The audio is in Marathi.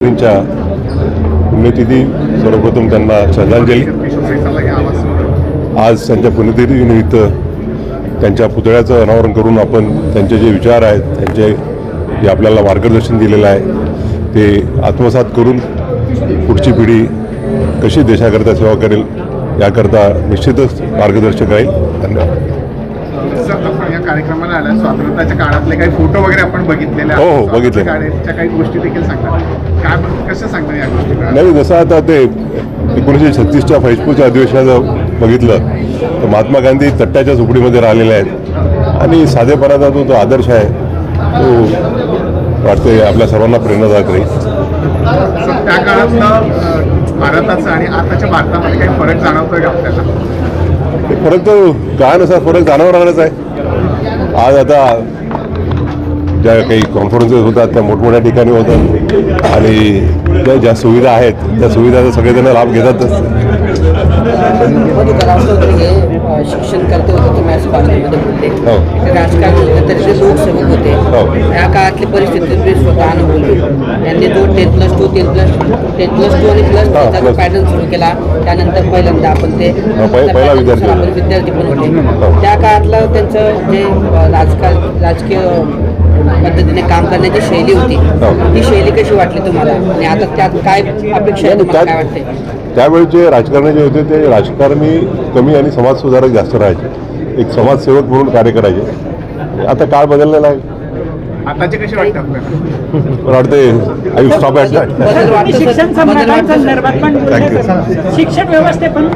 त्यांच्या पुण्यतिथी सर्वप्रथम त्यांना श्रद्धांजली। आज त्यांच्या पुण्यतिथीनिमित्त त्यांच्या पुतळ्याचं अनावरण करून आपण त्यांचे जे विचार आहेत, त्यांचे जे आपल्याला मार्गदर्शन दिलेलं आहे ते आत्मसात करून पुढची पिढी कशी देशाकरता सेवा करेल याकरता निश्चितच मार्गदर्शक राहील। धन्यवाद। आपण या कार्यक्रमाला आला, स्वातंत्र्याच्या काळातले काही फोटो वगैरे आपण बघितलेले आहेत। हो, बघितले। काळाच्या काही गोष्टी देखील सांगा, काय कसं सांगता या गोष्टी? नाही, जसं आता ते 1936च्या फैजपूरच्या अधिवेशनाचं बघितलं तर महात्मा गांधी तट्ट्याच्या झोपडीमध्ये राहिलेले आहेत आणि साधेपणाचा जो आदर्श आहे तो वाटते आपल्या सर्वांना प्रेरणादायक राहील। त्या काळातलं भारताचं आणि आताच्या भारतामध्ये काही फरक जाणवतोय का आपल्याला? फरक तर काळानुसार फरक जाणवणारच आहे। आज आता ज्या काही कॉन्फरन्सेस होतात त्या मोठमोठ्या ठिकाणी होतात आणि ज्या सुविधा आहेत त्या सुविधाचा सगळेजण लाभ घेतातच। शिक्षण करते होते तुम्ही असं बातमीमध्ये बोलले, राजकारण तरी ते लोकसेवक होते। या काळातली परिस्थिती स्वतः अनुभवली। त्यांनी जो 10+2 आणि +2 पॅटर्न सुरू केला, त्यानंतर पहिल्यांदा आपण ते पहिला विद्यार्थी पण होते। त्या काळातला त्यांचं जे राजकीय पद्धतीने काम करण्याची शैली होती ती शैली कशी वाटली तुम्हाला आणि आता त्यात काय अपेक्षा आहे, तुम्हाला काय वाटते? त्यावेळेचे राजकारणी जे होते ते राजकारणी कमी आणि समाजसुधारक जास्त राहायचे, एक समाजसेवक म्हणून कार्य करायचे। आता काळ बदललेला आहे। आताचे कसे वाटते आपल्याला? वाटते आय स्टॉप ॲट दॅट। शिक्षण संदर्भात पण शिक्षण व्यवस्थेत पण